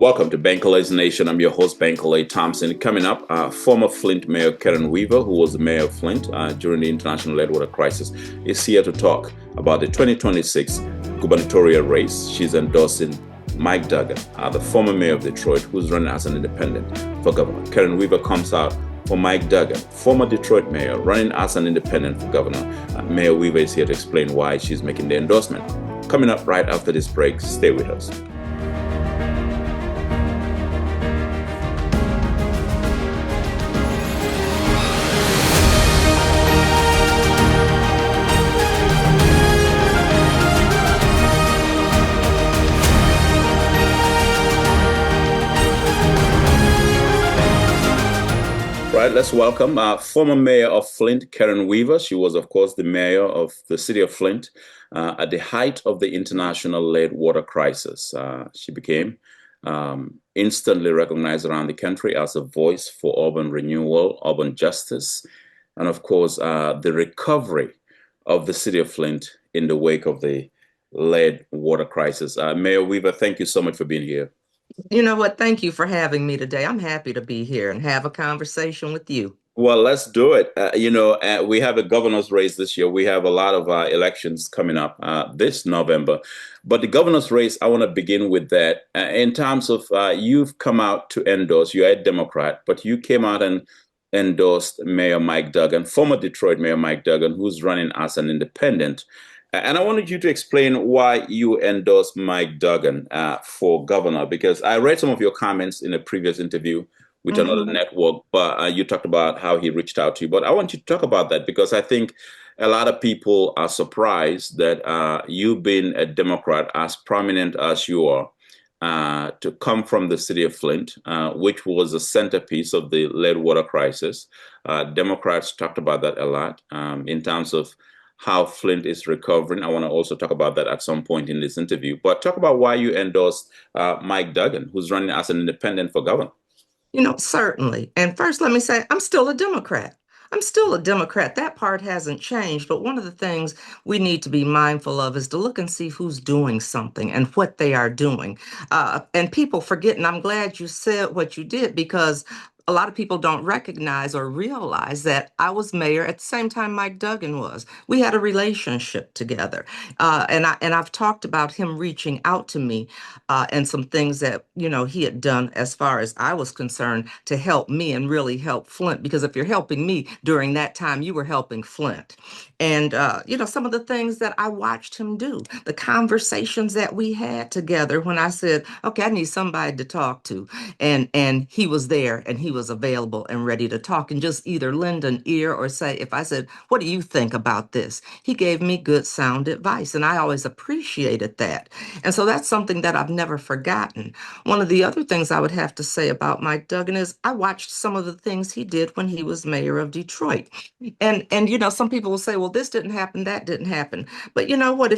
Welcome to Bankole's Nation. I'm your host, Bankole Thompson. Coming up, former Flint Mayor Karen Weaver, who was the mayor of Flint during the international lead water crisis, is here to talk about the 2026 gubernatorial race. She's endorsing Mike Duggan, the former mayor of Detroit, who's running as an independent for governor. Karen Weaver comes out for Mike Duggan, former Detroit mayor, running as an independent for governor. Mayor Weaver is here to explain why she's making the endorsement. Coming up right after this break, stay with us. Right, let's welcome former mayor of Flint, Karen Weaver. She was, of course, the mayor of the city of Flint at the height of the international lead water crisis. She became instantly recognized around the country as a voice for urban renewal, urban justice, and, of course, the recovery of the city of Flint in the wake of the lead water crisis. Mayor Weaver, thank you so much for being here. You know what? Thank you for having me today. I'm happy to be here and have a conversation with you. Well, let's do it. We have a governor's race this year. We have a lot of elections coming up this November. But the governor's race, I want to begin with that. In terms of you've come out to endorse, you're a Democrat, but you came out and endorsed Mayor Mike Duggan, former Detroit Mayor Mike Duggan, who's running as an independent. And I wanted you to explain why you endorsed Mike Duggan for governor, because I read some of your comments in a previous interview with another network, but you talked about how he reached out to you. But I want you to talk about that because I think a lot of people are surprised that you've been a Democrat as prominent as you are to come from the city of Flint, which was the centerpiece of the lead water crisis. Democrats talked about that a lot in terms of how Flint is recovering. I want to also talk about that at some point in this interview. But talk about why you endorsed Mike Duggan, who's running as an independent for governor. Certainly. And first, let me say, I'm still a Democrat. I'm still a Democrat. That part hasn't changed. But one of the things we need to be mindful of is to look and see who's doing something and what they are doing. And people forget, and I'm glad you said what you did because a lot of people don't recognize or realize that I was mayor at the same time Mike Duggan was. We had a relationship together, and I've talked about him reaching out to me and some things that he had done as far as I was concerned to help me and really help Flint. Because if you're helping me during that time, you were helping Flint. And some of the things that I watched him do, the conversations that we had together when I said, "Okay, I need somebody to talk to," and he was there and he was available and ready to talk and just either lend an ear or say, if I said, "What do you think about this?" He gave me good sound advice, and I always appreciated that. And so that's something that I've never forgotten. One of the other things I would have to say about Mike Duggan is I watched some of the things he did when he was mayor of Detroit. And some people will say, "Well, this didn't happen, that didn't happen." But you know what?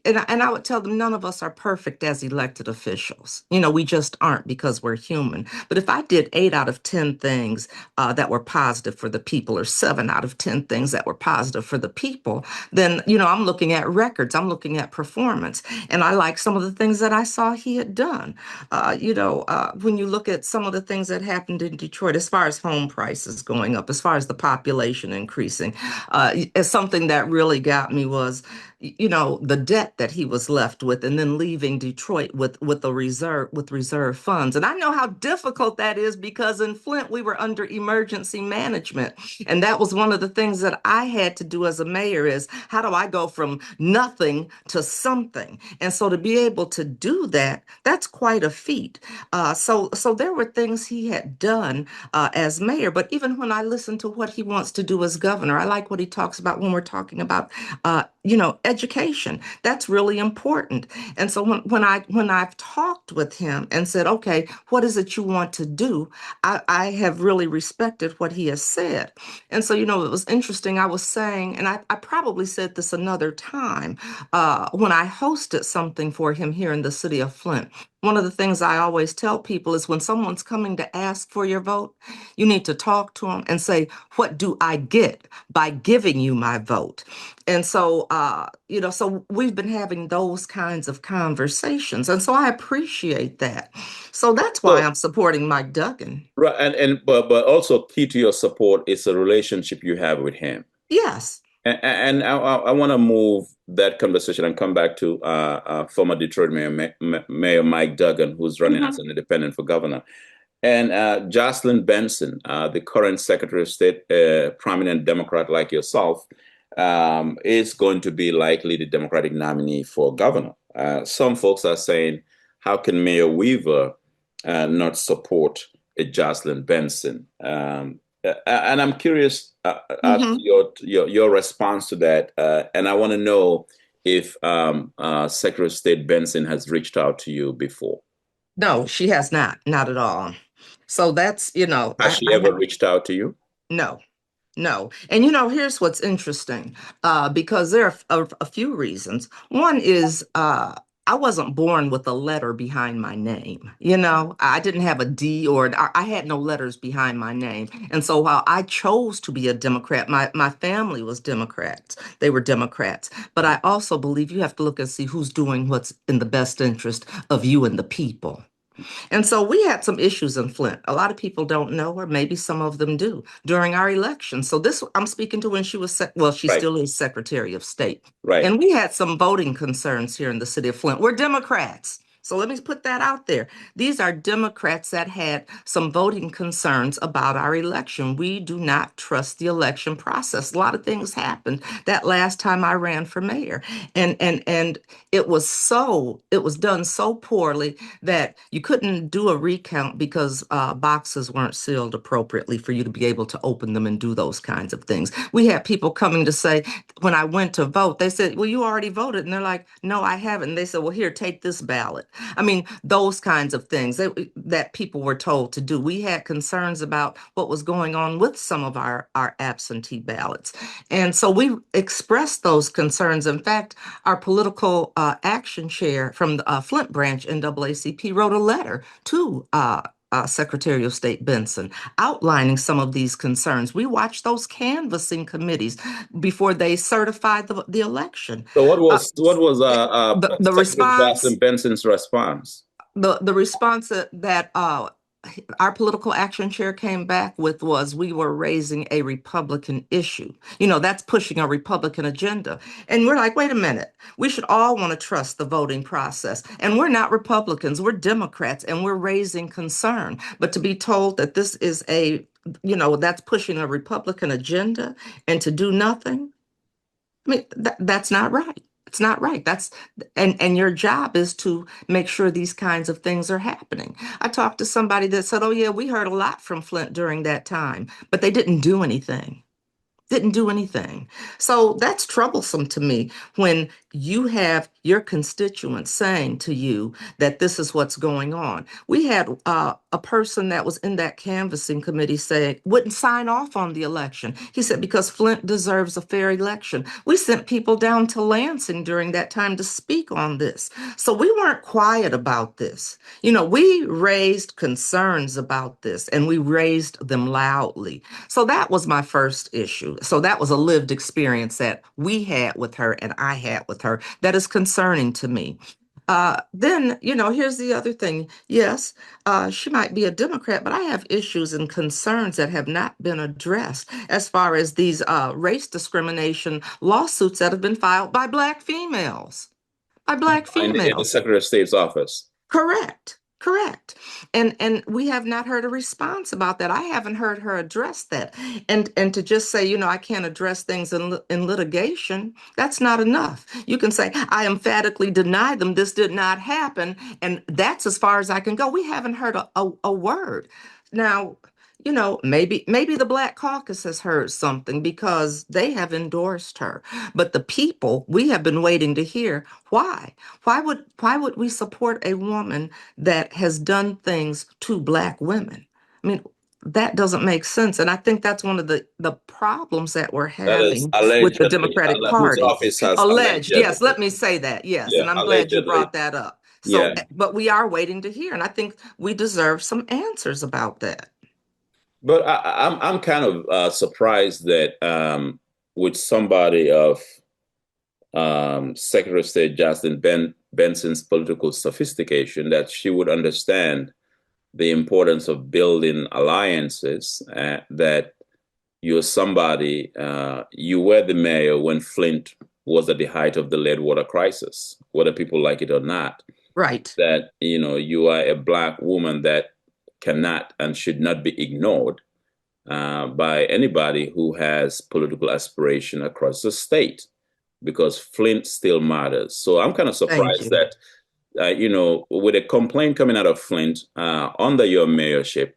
And I would tell them none of us are perfect as elected officials. We just aren't because we're human. But if I did 8 out of 10 things that were positive for the people, or 7 out of 10 things that were positive for the people, then I'm looking at records, I'm looking at performance, and I like some of the things that I saw he had done. When you look at some of the things that happened in Detroit, as far as home prices going up, as far as the population increasing, as something that really got me was the debt that he was left with, and then leaving Detroit with reserve funds. And I know how difficult that is because in Flint we were under emergency management, and that was one of the things that I had to do as a mayor is how do I go from nothing to something? And so to be able to do that, that's quite a feat. So there were things he had done as mayor, but even when I listen to what he wants to do as governor, I like what he talks about when we're talking about education. That's really important. And so when I've talked with him and said, "Okay, what is it you want to do?" I have really respected what he has said. And so, it was interesting. I was saying, and I probably said this another time, when I hosted something for him here in the city of Flint. One of the things I always tell people is when someone's coming to ask for your vote, you need to talk to them and say, "What do I get by giving you my vote?" And so, so we've been having those kinds of conversations. And so I appreciate that. So that's why So, I'm supporting Mike Duggan. right, but also key to your support is the relationship you have with him. Yes. And I want to move that conversation and come back to former Detroit Mayor Mike Duggan, who's running as Mhm. an independent for governor, and Jocelyn Benson, the current Secretary of State, prominent Democrat like yourself, is going to be likely the Democratic nominee for governor. Some folks are saying, how can Mayor Weaver not support a Jocelyn Benson? And I'm curious as to Mhm. your response to that. And I want to know if Secretary of State Benson has reached out to you before. No, she has not, not at all. So that's, Has she ever reached out to you? no. No. And here's what's interesting, because there are a few reasons. One is I wasn't born with a letter behind my name. I didn't have a D or I had no letters behind my name. And so while I chose to be a Democrat, my family was Democrats. They were Democrats. But I also believe you have to look and see who's doing what's in the best interest of you and the people. And so we had some issues in Flint. A lot of people don't know, or maybe some of them do, during our election. So this I'm speaking to when she was, well, she Right, still is Secretary of State. right. And we had some voting concerns here in the city of Flint. We're Democrats. So let me put that out there. These are Democrats that had some voting concerns about our election. We do not trust the election process. A lot of things happened that last time I ran for mayor. And it was done so poorly that you couldn't do a recount because boxes weren't sealed appropriately for you to be able to open them and do those kinds of things. We had people coming to say, when I went to vote, they said, well, you already voted. And they're like, no, I haven't. And they said, well, here, take this ballot. I mean, those kinds of things that people were told to do. We had concerns about what was going on with some of our absentee ballots. And so we expressed those concerns. In fact, our political action chair from the Flint branch NAACP wrote a letter to Secretary of State Benson outlining some of these concerns. We watched those canvassing committees before they certified the election. So Uh, what was the Secretary Jocelyn response Benson's response? the response that our political action chair came back with was we were raising a Republican issue. That's pushing a Republican agenda. And we're like, wait a minute. We should all want to trust the voting process. And we're not Republicans, we're Democrats, and we're raising concern. But to be told that this is that's pushing a Republican agenda and to do nothing, I mean, that's not right. It's not right. And your job is to make sure these kinds of things are happening. I talked to somebody that said, "Oh yeah, we heard a lot from Flint during that time, but they didn't do anything." Didn't do anything. So that's troublesome to me when you have your constituents saying to you that this is what's going on. We had a person that was in that canvassing committee say wouldn't sign off on the election. He said because Flint deserves a fair election. We sent people down to Lansing during that time to speak on this. So we weren't quiet about this. We raised concerns about this and we raised them loudly. So that was my first issue. So that was a lived experience that we had with her and I had with her that is concerning to me. Then, here's the other thing. Yes, she might be a Democrat, but I have issues and concerns that have not been addressed as far as these race discrimination lawsuits that have been filed by Black females. By Black In the females. Secretary of State's office. Correct. Correct. And we have not heard a response about that. I haven't heard her address that. And to just say, I can't address things in litigation, that's not enough. You can say, I emphatically deny them. This did not happen. And that's as far as I can go. We haven't heard a word. Now, maybe the Black Caucus has heard something because they have endorsed her. But the people, we have been waiting to hear why. Why would we support a woman that has done things to Black women? I mean, that doesn't make sense. And I think that's one of the problems that we're That is having with the allegedly, Democratic whose Party. office has Alleged, yes, allegedly, let me say that, yes. yeah, And I'm glad you allegedly, brought that up. yeah. So, but we are waiting to hear, and I think we deserve some answers about that. But I'm kind of surprised that with somebody of Secretary of State Benson's political sophistication, that she would understand. the importance of building alliances, that you're somebody, you were the mayor when Flint was at the height of the lead water crisis, whether people like it or not, Right. that, you are a Black woman that cannot and should not be ignored by anybody who has political aspiration across the state, because Flint still matters. So I'm kind of Thank surprised you. that, with a complaint coming out of Flint under your mayorship,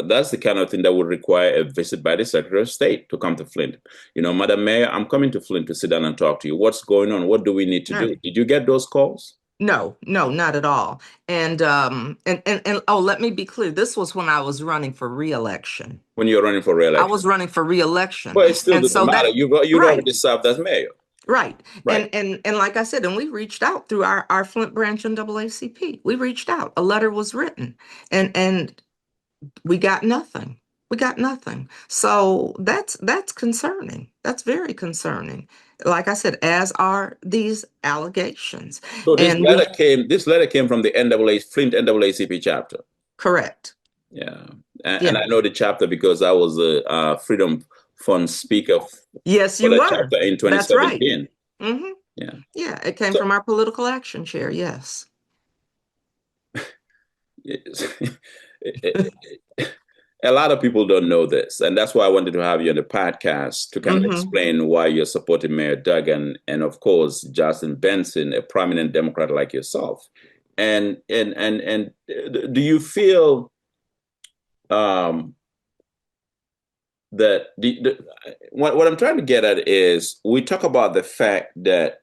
that's the kind of thing that would require a visit by the Secretary of State to come to Flint. Madam Mayor, I'm coming to Flint to sit down and talk to you. What's going on? What do we need to do? Right. Did you get those calls No, no, not at all. And oh, let me be clear. This was when I was running for reelection. when you're running for I re-election? was running for reelection. Well, it still And doesn't so matter. that, You'd right, already served as mayor. right. Right. And like I said, and we reached out through our Flint branch NAACP. We reached out. A letter was written, and we got nothing. We got nothing. So that's concerning. That's very concerning. Like I said, as are these allegations. So this And letter we, came. This letter came from the Flint NAACP chapter. correct. Yeah, and Yeah. I know the chapter because I was a Freedom Fund speaker Yes, for you that chapter were. in That's right. 2017. Hmm. Yeah. Yeah, it came So from our political action chair. Yes. a lot of people don't know this, and that's why I wanted to have you on the podcast to kind of Hmm. explain why you're supporting Mayor Duggan and, of course, Jocelyn Benson, a prominent Democrat like yourself. And do you feel um, that what I'm trying to get at is we talk about the fact that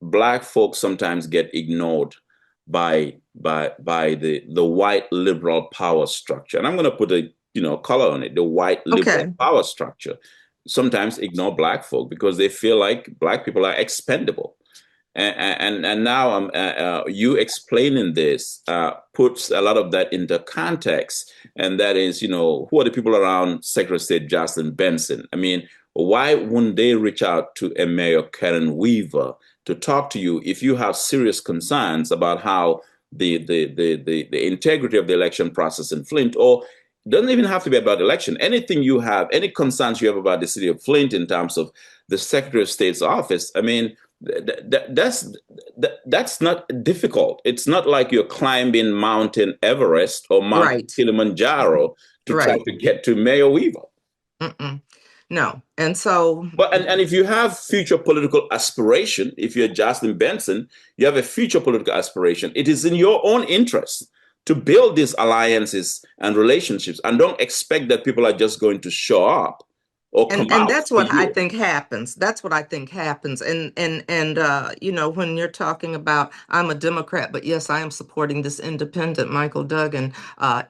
Black folks sometimes get ignored by the white liberal power structure, and I'm going to put a color on it. The white liberal Okay. power structure sometimes ignore Black folk because they feel like Black people are expendable. And now you explaining this puts a lot of that into context, and that is, who are the people around Secretary of State Jocelyn Benson? I mean, why wouldn't they reach out to a Mayor Karen Weaver to talk to you if you have serious concerns about how the integrity of the election process in Flint, or it doesn't even have to be about election. Anything you have, any concerns you have about the city of Flint in terms of the Secretary of State's office, I mean, that's not difficult. It's not like you're climbing Mountain Everest or Mount Right. Kilimanjaro to try Right. to get to Mayor Weaver. Mm-mm. No. And so, But and if you have future political aspiration, if you're Jocelyn Benson, you have a future political aspiration. It is in your own interest to build these alliances and relationships, and don't expect that people are just going to show up or come and out that's for what I you. think happens. That's what I think happens. And when you're talking about I'm a Democrat, but yes, I am supporting this independent Michael Duggan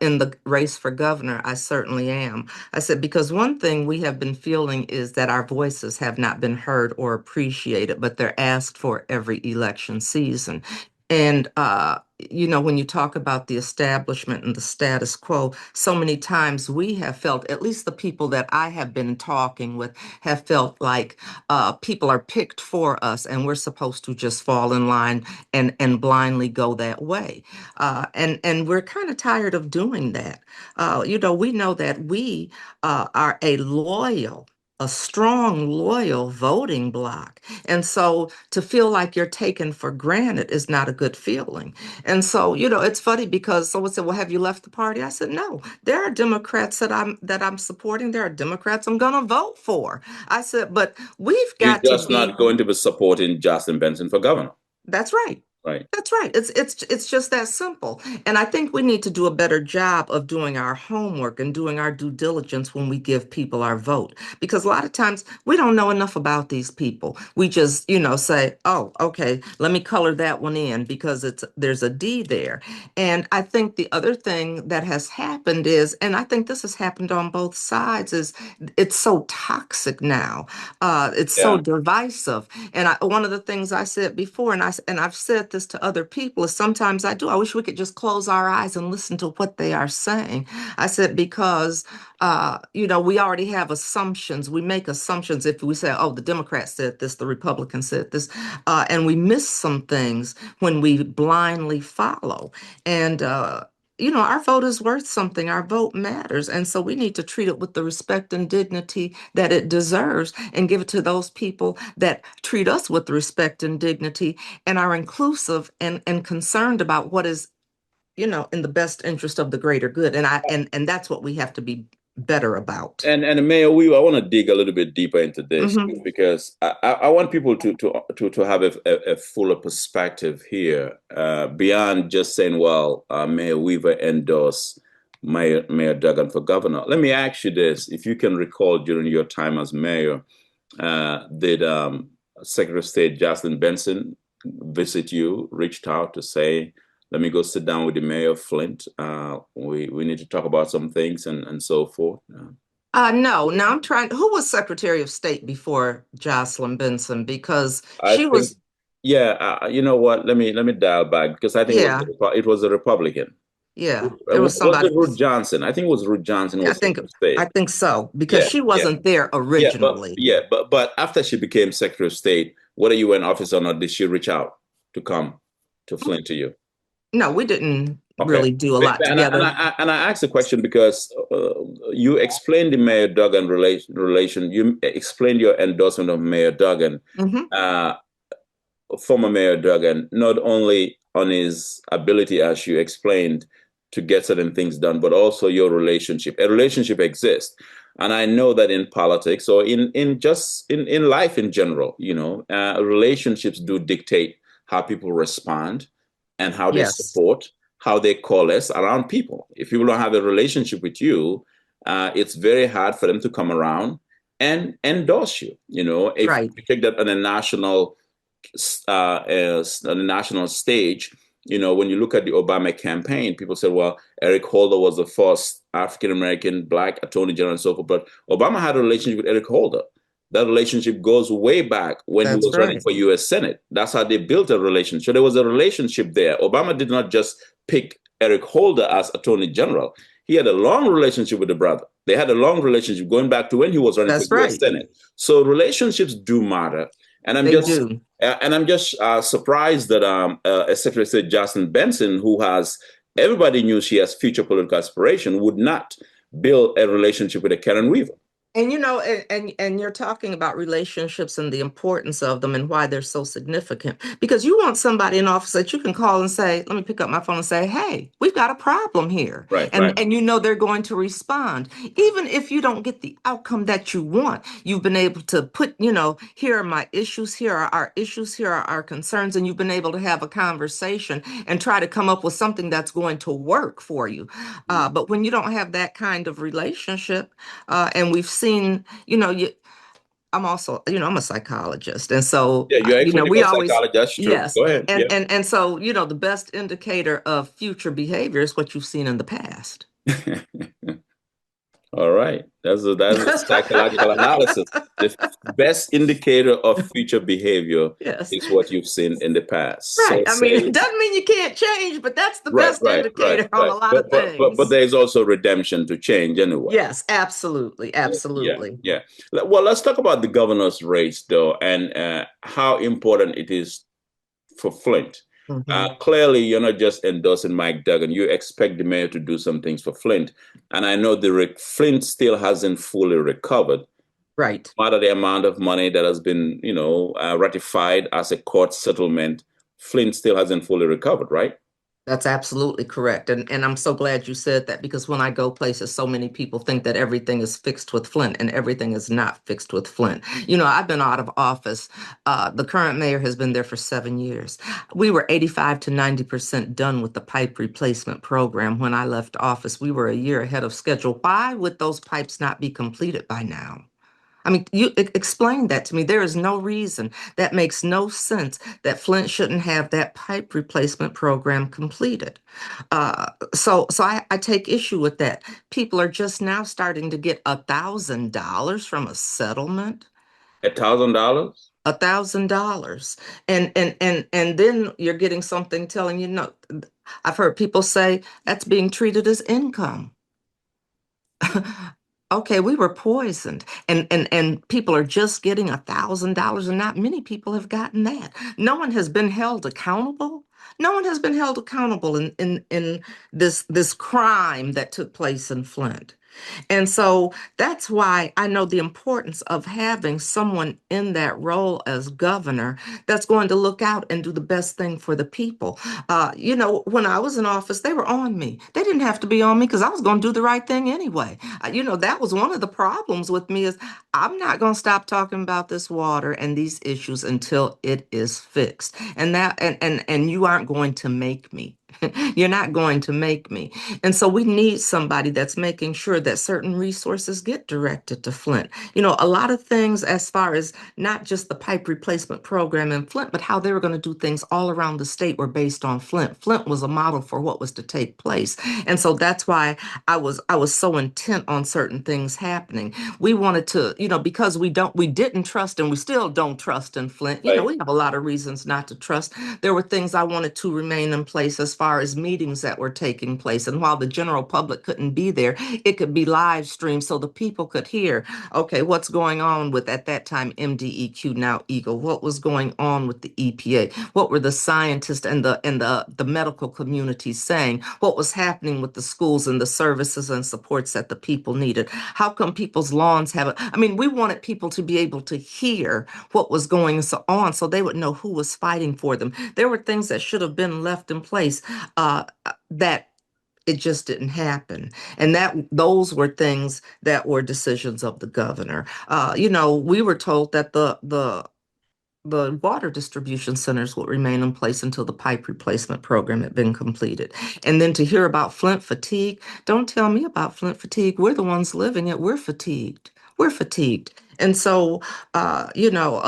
in the race for governor. I certainly am. I said because one thing we have been feeling is that our voices have not been heard or appreciated, but they're asked for every election season. And when you talk about the establishment and the status quo, so many times we have felt, at least the people that I have been talking with, have felt like people are picked for us and we're supposed to just fall in line and blindly go that way. And we're kind of tired of doing that. We know that we are a strong, loyal voting bloc. And so to feel like you're taken for granted is not a good feeling. And so, it's funny because someone said, "Well, have you left the party?" I said, "No. There are Democrats that I'm supporting. There are Democrats I'm going to vote for." I said, "But we've You're got to just be." not going to be supporting Jocelyn Benson for governor, That's right. right? That's right. It's just that simple. And I think we need to do a better job of doing our homework and doing our due diligence when we give people our vote. Because a lot of times we don't know enough about these people. We just, say, "Oh, okay, let me color that one in because there's a D there." And I think the other thing that has happened is, and I think this has happened on both sides, is it's so toxic now. It's so Yeah. divisive. And one of the things I said before, and I've said this to other people, is sometimes I do. I wish we could just close our eyes and listen to what they are saying. I said because we already have assumptions. We make assumptions if we say, "Oh, the Democrats said this, the Republicans said this," and we miss some things when we blindly follow. And our vote is worth something. Our vote matters. And so we need to treat it with the respect and dignity that it deserves and give it to those people that treat us with respect and dignity and are inclusive and concerned about what is, in the best interest of the greater good. And that's what we have to be better about. And Mayor Weaver, I want to dig a little bit deeper into this Hmm. because I want people to have a fuller perspective here beyond just saying, well, Mayor Weaver endorsed Mayor Duggan for governor. Let me ask you this: if you can recall during your time as mayor, did Secretary of State Jocelyn Benson visit you, reached out to say, let me go sit down with the mayor of Flint. We need to talk about some things and so forth. No, now I'm trying. Who was Secretary of State before Jocelyn Benson? Because I she think, was, yeah. You know what? Let me dial back because I think yeah, it was a Republican. yeah, it was Was somebody. it Ruth Johnson? I think it was Ruth Johnson I was think Secretary of I State. think so because Yeah, she yeah, wasn't there yeah. originally. But after she became Secretary of State, whether you were in office or not, did she reach out to come to Flint to you? No, we didn't Okay. really do a lot together. And I asked the question because you explained the Mayor Duggan relation. You explained your endorsement of Mayor Duggan, Hmm. uh, former Mayor Duggan, not only on his ability, as you explained, to get certain things done, but also your relationship. A relationship exists. And I know that in politics or in life in general, relationships do dictate how people respond and how they Yes, support, how they coalesce around people. If people don't have a relationship with you, it's very hard for them to come around and endorse you. If right. you take that on a national on the national stage, when you look at the Obama campaign, people said, well, Eric Holder was the first African American Black Attorney General and so forth. But Obama had a relationship with Eric Holder. That relationship goes way back when he That's was running right. for US Senate. That's how they built a relationship. So there was a relationship there. Obama did not just pick Eric Holder as Attorney General. He had a long relationship with the brother. They had a long relationship going back to when he was running for That's US right. Senate. So relationships do matter. And I'm They just do. surprised that Secretary of State Jocelyn Benson, who has everybody knew she has future political aspiration, would not build a relationship with a Karen Weaver. And you're talking about relationships and the importance of them and why they're so significant. Because you want somebody in office that you can call and say, let me pick up my phone and say, hey, we've got a problem here. Right, And right. and they're going to respond. Even if you don't get the outcome that you want, you've been able to put, here are my issues, here are our issues, here are our concerns, and you've been able to have a conversation and try to come up with something that's going to work for you. But when you don't have that kind of relationship, and we've seen, I'm also, I'm a psychologist. And so, Yeah, you're a we clinical always, psychologist. That's true. yes. Go ahead. Yeah. And so, the best indicator of future behavior is what you've seen in the past. All right. That's a psychological analysis. The best indicator of future behavior Yes. is what you've seen in the past. Right. So I mean, it say, doesn't mean you can't change, but that's the right, best right, right, indicator on right. a lot of But things. there's also redemption to change anyway. Yes, absolutely. Yeah, Absolutely. yeah. Well, let's talk about the governor's race, though, and how important it is for Flint. Hmm. Clearly, you're not just endorsing Mike Duggan. You expect the mayor to do some things for Flint, and I know Flint still hasn't fully recovered. Right. No matter the amount of money that has been, ratified as a court settlement, Flint still hasn't fully recovered, right? That's absolutely correct. And I'm so glad you said that because when I go places, so many people think that everything is fixed with Flint and everything is not fixed with Flint. I've been out of office. The current mayor has been there for 7 years. We were 85 to 90% done with the pipe replacement program when I left office. We were a year ahead of schedule. Why would those pipes not be completed by now? I mean, you explain that to me. There is no reason. That makes no sense that Flint shouldn't have that pipe replacement program completed. So I take issue with that. People are just now starting to get $1,000 from a settlement. $1,000? $1,000, and then you're getting something telling you no. I've heard people say that's being treated as income. Okay, we were poisoned, and people are just getting $1,000, and not many people have gotten that. No one has been held accountable. No one has been held accountable in this crime that took place in Flint. And so that's why I know the importance of having someone in that role as governor that's going to look out and do the best thing for the people. When I was in office, they were on me. They didn't have to be on me because I was going to do the right thing anyway. That was one of the problems with me is I'm not going to stop talking about this water and these issues until it is fixed. And you aren't going to make me. You're not going to make me. And so we need somebody that's making sure that certain resources get directed to Flint. A lot of things as far as not just the pipe replacement program in Flint, but how they were going to do things all around the state were based on Flint. Flint was a model for what was to take place. And so that's why I was so intent on certain things happening. We wanted to, because we didn't trust and we still don't trust in Flint. Right. We have a lot of reasons not to trust. There were things I wanted to remain in place as far as meetings that were taking place. And while the general public couldn't be there, it could be live streamed so the people could hear, okay, what's going on with at that time MDEQ, now Eagle, what was going on with the EPA, what were the scientists and the medical community saying, what was happening with the schools and the services and supports that the people needed. How come people's lawns have I mean, we wanted people to be able to hear what was going on so they would know who was fighting for them. There were things that should have been left in place that it just didn't happen. And those were things that were decisions of the governor. We were told that the water distribution centers would remain in place until the pipe replacement program had been completed. And then to hear about Flint fatigue, don't tell me about Flint fatigue. We're the ones living it. We're fatigued. We're fatigued. And so, a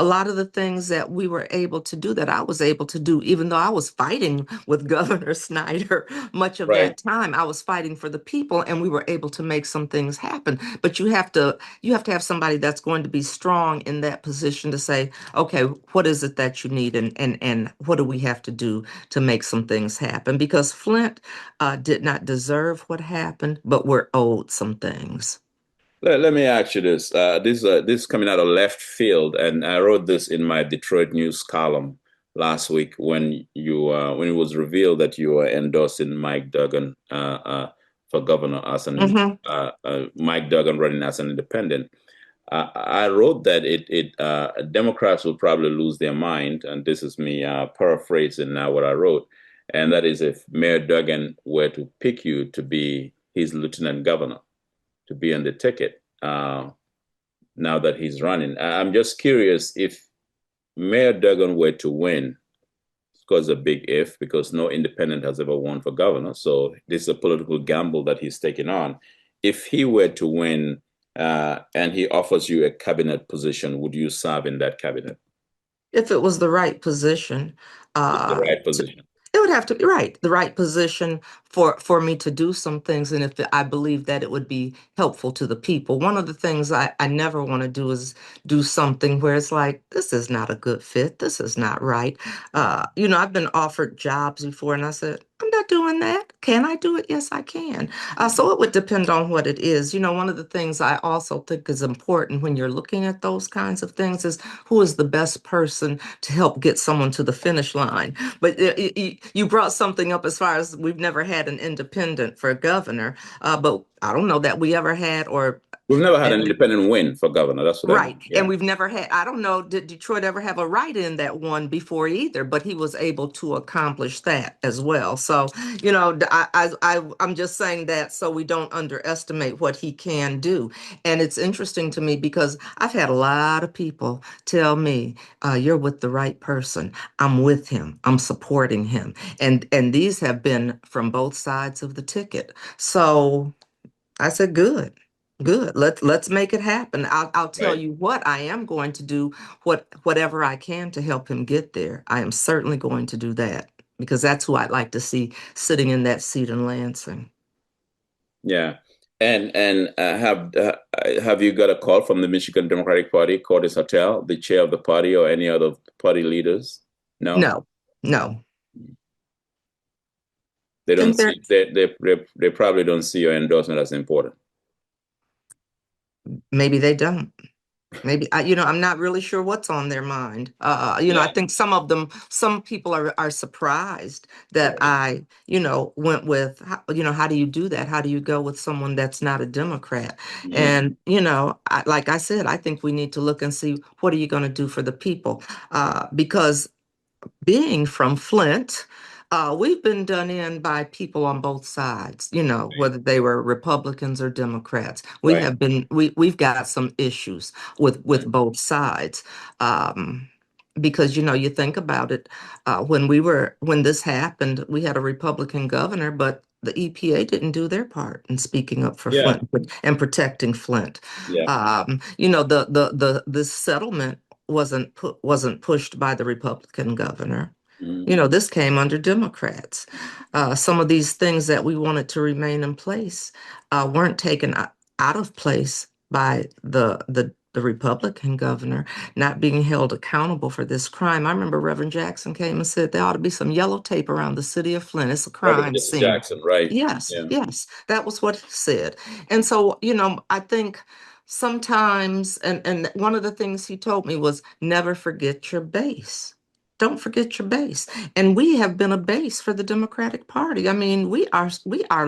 lot of the things that we were able to do that I was able to do, even though I was fighting with Governor Snyder much of Right. that time, I was fighting for the people and we were able to make some things happen. But you have to have somebody that's going to be strong in that position to say, okay, what is it that you need and what do we have to do to make some things happen? Because Flint did not deserve what happened, but we're owed some things. Let me ask you this. This is coming out of left field, and I wrote this in my Detroit News column last week when it was revealed that you were endorsing Mike Duggan for governor as an Hmm. Mike Duggan running as an independent. I wrote that Democrats will probably lose their mind, and this is me paraphrasing now what I wrote, and that is if Mayor Duggan were to pick you to be his lieutenant governor, to be on the ticket now that he's running. I'm just curious if Mayor Duggan were to win, because a big if, because no independent has ever won for governor. So this is a political gamble that he's taking on. If he were to win and he offers you a cabinet position, would you serve in that cabinet? If it was the right position, It's the uh, right to, position. it would have to be right, the right position for me to do some things, and if I believe that it would be helpful to the people. One of the things I never want to do is do something where it's like, this is not a good fit, this is not right. I've been offered jobs before, and I said, I'm not doing that. Can I do it? Yes, I can. So it would depend on what it is. One of the things I also think is important when you're looking at those kinds of things is who is the best person to help get someone to the finish line. But you brought something up as far as we've never had an independent for governor, but I don't know that we ever had, or We've never had an independent win for governor. That's what I right. mean. And Yeah. we've never had, I don't know, did Detroit ever have a write-in that won before either, but he was able to accomplish that as well. So, I'm just saying that so we don't underestimate what he can do. And it's interesting to me because I've had a lot of people tell me, you're with the right person. I'm with him. I'm supporting him. And these have been from both sides of the ticket. So I said, good, good. Let's make it happen. I'll tell Right. you what I am going to do, whatever I can to help him get there. I am certainly going to do that because that's who I'd like to see sitting in that seat in Lansing. Yeah. And have you got a call from the Michigan Democratic Party, Curtis Hotel, the chair of the party, or any other party leaders? No, No, no. they don't Think they're see they probably don't see your endorsement as important. maybe they don't. Maybe I'm not really sure what's on their mind. I Yeah. think some people are surprised that Right. I went with, how do you do that? How do you go with someone that's not a Democrat? Mm. And like I said, I think we need to look and see what are you going to do for the people, because being from Flint, we've been done in by people on both sides, whether they were Republicans or Democrats. Right. We've got some issues with Mm. both sides. Because you think about it, when this happened, we had a Republican governor, but the EPA didn't do their part in speaking up for Yeah. Flint and protecting Flint. Yeah. This settlement wasn't pushed by the Republican governor. Mm. This came under Democrats. Some of these things that we wanted to remain in place weren't taken out of place by the Republican governor not being held accountable for this crime. I remember Reverend Jackson came and said there ought to be some yellow tape around the city of Flint. It's a Reverend crime scene. Jackson, right. Yes, Yeah. yes, that was what he said. And so, I think sometimes, and one of the things he told me was never forget your base. Don't forget your base. And we have been a base for the Democratic Party. I mean, we are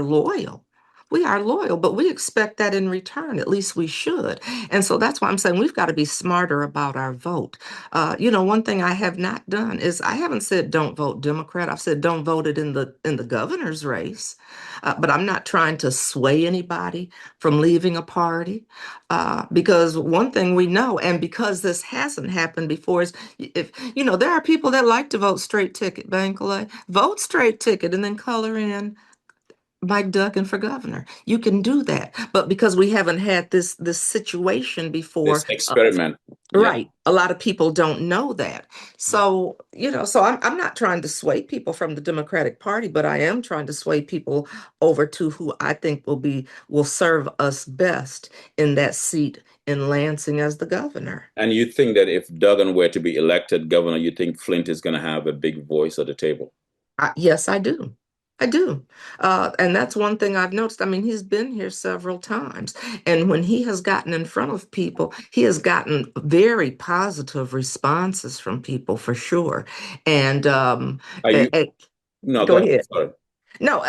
loyal. We are loyal, but we expect that in return. At least we should. And so that's why I'm saying we've got to be smarter about our vote. One thing I have not done is I haven't said don't vote Democrat. I've said don't vote it in the governor's race. But I'm not trying to sway anybody from leaving a party, because one thing we know, and because this hasn't happened before, is if there are people that like to vote straight ticket, Bankole, vote straight ticket, and then color in Mike Duggan for governor. You can do that, but because we haven't had this situation This before, experiment. Yeah. right, a lot of people don't know that. So I'm not trying to sway people from the Democratic Party, but I am trying to sway people over to who I think will serve us best in that seat in Lansing as the governor. And you think that if Duggan were to be elected governor, you think Flint is going to have a big voice at the table? Yes, I do. I do. And that's one thing I've noticed. I mean, he's been here several times. And when he has gotten in front of people, he has gotten very positive responses from people for sure. And Are you? No, go go ahead. ahead. Sorry. No,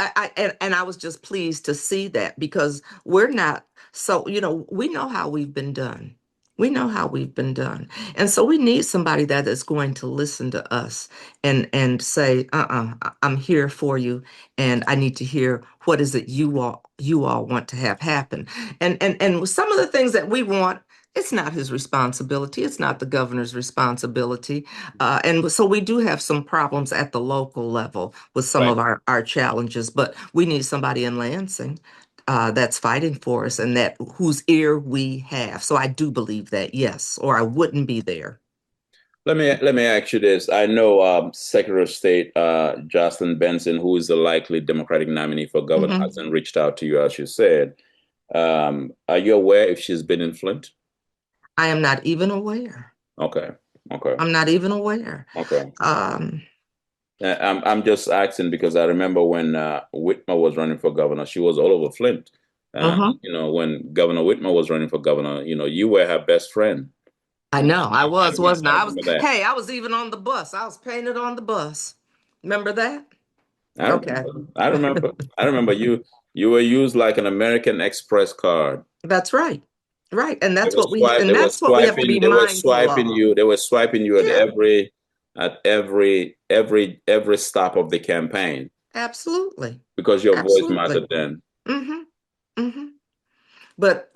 and I was just pleased to see that because we're not so, we know how we've been done. We know how we've been done. And so we need somebody that is going to listen to us and say, I'm here for you and I need to hear what is it you all want to have happen. And with some of the things that we want, it's not his responsibility. It's not the governor's responsibility. And so we do have some problems at the local level with some Right. of our challenges, but we need somebody in Lansing that's fighting for us and that whose ear we have. So I do believe that, yes, or I wouldn't be there. Let me ask you this. I know Secretary of State Jocelyn Benson, who is the likely Democratic nominee for governor, Hmm. hasn't reached out to you, as you said. Are you aware if she's been in Flint? I am not even aware. Okay. Okay. I'm not even aware. Okay. Um, I'm just asking because I remember when Whitmer was running for governor, she was all over Flint. mhm. When Governor Whitmer was running for governor, you were her best friend. I know. I I was, remember, wasn't I I? remember that. Hey, I was even on the bus. I was painted on the bus. Remember that? I Okay. remember. I remember. I remember you. You were used like an American Express card. That's right. Right. And They that's were what we swipe. and They were that's what we have to swiping. be They were mindful swiping of. you. They were swiping you at Yeah, every stop of the campaign absolutely. because your voice Absolutely. mattered then. Hmm. Hmm. But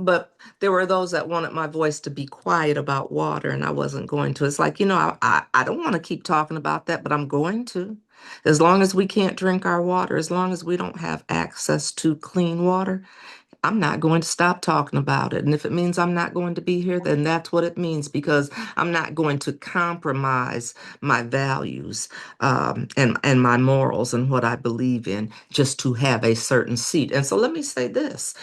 there were those that wanted my voice to be quiet about water, and I wasn't going to. It's like, I don't want to keep talking about that, but I'm going to. As long as we can't drink our water, as long as we don't have access to clean water, I'm not going to stop talking about it. And if it means I'm not going to be here, then that's what it means because I'm not going to compromise my values and my morals and what I believe in just to have a certain seat. And so let me say this,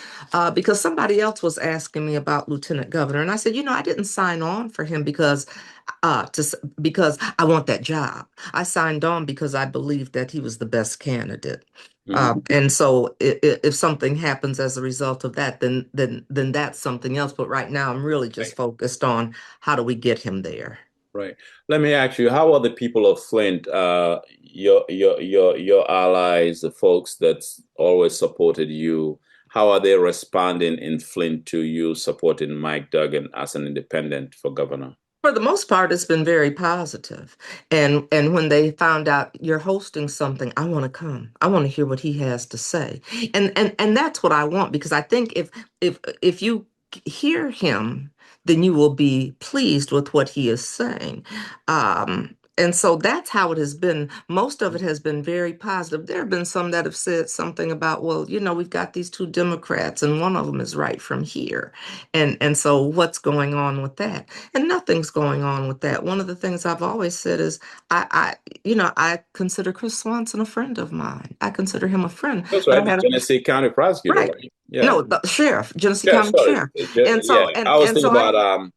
because somebody else was asking me about Lieutenant Governor, and I said, I didn't sign on for him because I want that job. I signed on because I believed that he was the best candidate. Hmm. And so if something happens as a result of that, then that's something else. But right now, I'm really just Right. focused on how do we get him there. Right. Let me ask you, how are the people of Flint, your allies, the folks that's always supported you, how are they responding in Flint to you supporting Mike Duggan as an independent for governor? For the most part, it's been very positive. And when they found out you're hosting something, I want to come. I want to hear what he has to say. And that's what I want because I think if you hear him, then you will be pleased with what he is saying. And so that's how it has been. Most of it has been very positive. There have been some that have said something about, well, we've got these two Democrats, and one of them is right from here. And so what's going on with that? And nothing's going on with that. One of the things I've always said is I consider Chris Swanson a friend of mine. I consider him a friend. That's But right, I the had a Tennessee County prosecutor, right. right? Yeah. No, the sheriff, Genesee Yeah, County sorry. Sheriff. And Yeah, so I was and thinking so I about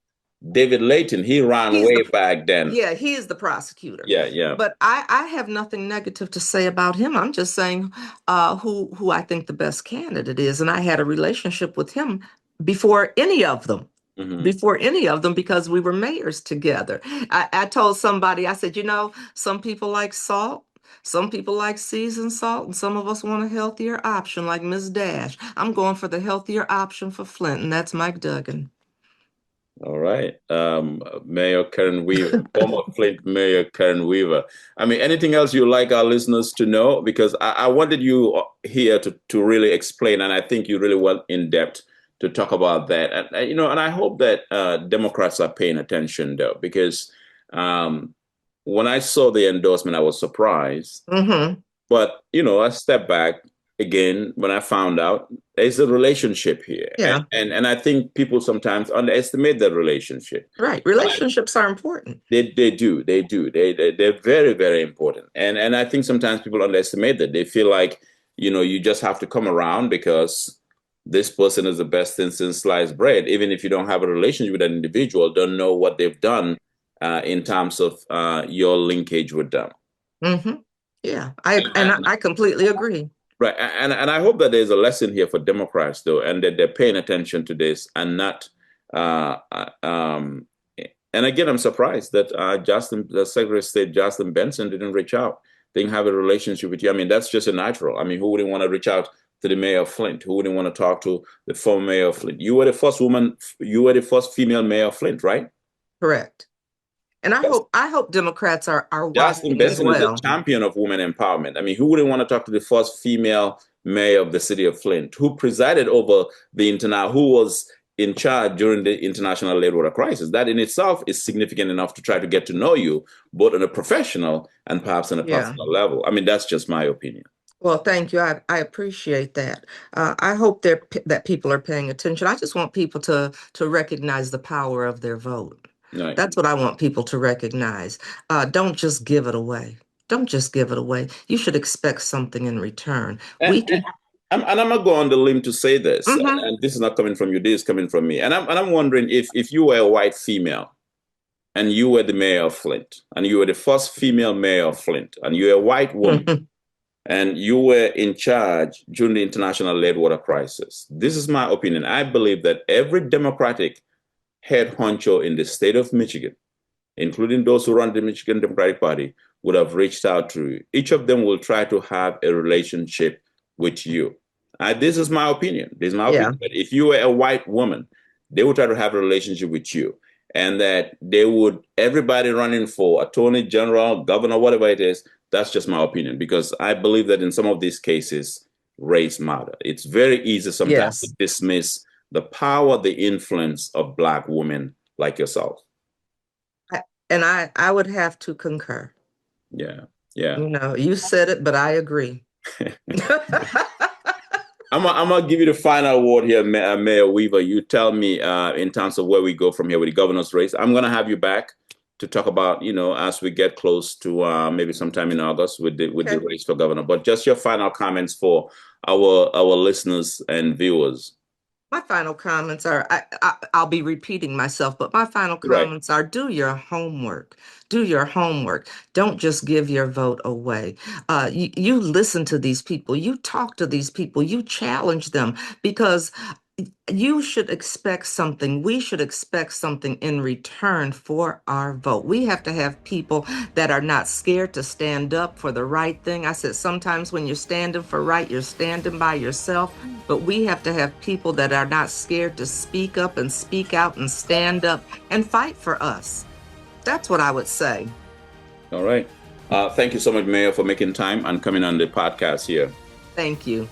David Layton. He ran he's way the back then. yeah, he is the prosecutor. Yeah, yeah. But I have nothing negative to say about him. I'm just saying who I think the best candidate is. And I had a relationship with him before any of them. Hmm. Before any of them, because we were mayors together. I told somebody, I said, some people like salt, some people like seasoned salt, and some of us want a healthier option, like Miss Dash. I'm going for the healthier option for Flint, and that's Mike Duggan. All right. Mayor Karen Weaver, former Flint Mayor Karen Weaver. I mean, anything else you'd like our listeners to know? Because I wanted you here to really explain, and I think you really went in depth to talk about that. And I hope that Democrats are paying attention, though, because um, when I saw the endorsement, I was surprised. Hmm. But, I stepped back again when I found out there's a relationship here. And, Yeah, and I think people sometimes underestimate that relationship. right. And Relationships are important. they're very, very important. And I think sometimes people underestimate that. They feel like, you just have to come around because this person is the best thing since sliced bread, even if you don't have a relationship with an individual, don't know what they've done in terms of your linkage with them. Hmm. Yeah, I completely agree. Right. And I hope that there's a lesson here for Democrats, though, and that they're paying attention to this and not. Uh, uh, um, and again, I'm surprised that the Secretary of State, Jocelyn Benson, didn't reach out, didn't have a relationship with you. I mean, that's just a natural. I mean, who wouldn't want to reach out to the mayor of Flint? Who wouldn't want to talk to the former mayor of Flint? You were the first female mayor of Flint, right? Correct. And I hope Democrats are Jocelyn watching as Benson is a well. champion of women empowerment. I mean, who wouldn't want to talk to the first female mayor of the city of Flint, who presided over who was in charge during the international lead water crisis? That in itself is significant enough to try to get to know you, both on a professional and perhaps on a Yeah. personal level. I mean, that's just my opinion. Well, thank you. I appreciate that. I hope that people are paying attention. I just want people to recognize the power of their vote. Right. That's what I want people to recognize. Don't just give it away. Don't just give it away. You should expect something in return. And, We can. I'm not going on the limb to say this, Hmm. and this is not coming from you. This is coming from me. And I'm wondering if you were a white female and you were the mayor of Flint, and you were the first female mayor of Flint, and you're a white woman, and you were in charge during the international lead water crisis. This is my opinion. I believe that every Democratic head honcho in the state of Michigan, including those who run the Michigan Democratic Party, would have reached out to you. Each of them will try to have a relationship with you. This is my opinion. This is my Yeah. opinion. That if you were a white woman, they would try to have a relationship with you. And that they would, everybody running for attorney general, governor, whatever it is, that's just my opinion. Because I believe that in some of these cases, race matter. It's very easy sometimes to Yes. dismiss the power, the influence of Black women like yourself. And I would have to concur. Yeah, yeah. You said it, but I agree. I'm gonna give you the final word here, Mayor Weaver. You tell me in terms of where we go from here with the governor's race. I'm gonna have you back to talk about, as we get close to maybe sometime in August with the Okay. race for governor. But just your final comments for our listeners and viewers. My final comments are, I'll be repeating myself, but my final Right. comments are do your homework. Do your homework. Don't just give your vote away. You listen to these people, you talk to these people, you challenge them because you should expect something. We should expect something in return for our vote. We have to have people that are not scared to stand up for the right thing. I said sometimes when you're standing for right, you're standing by yourself, but we have to have people that are not scared to speak up and speak out and stand up and fight for us. That's what I would say. All right. Thank you so much, Mayor, for making time and coming on the podcast here. Thank you.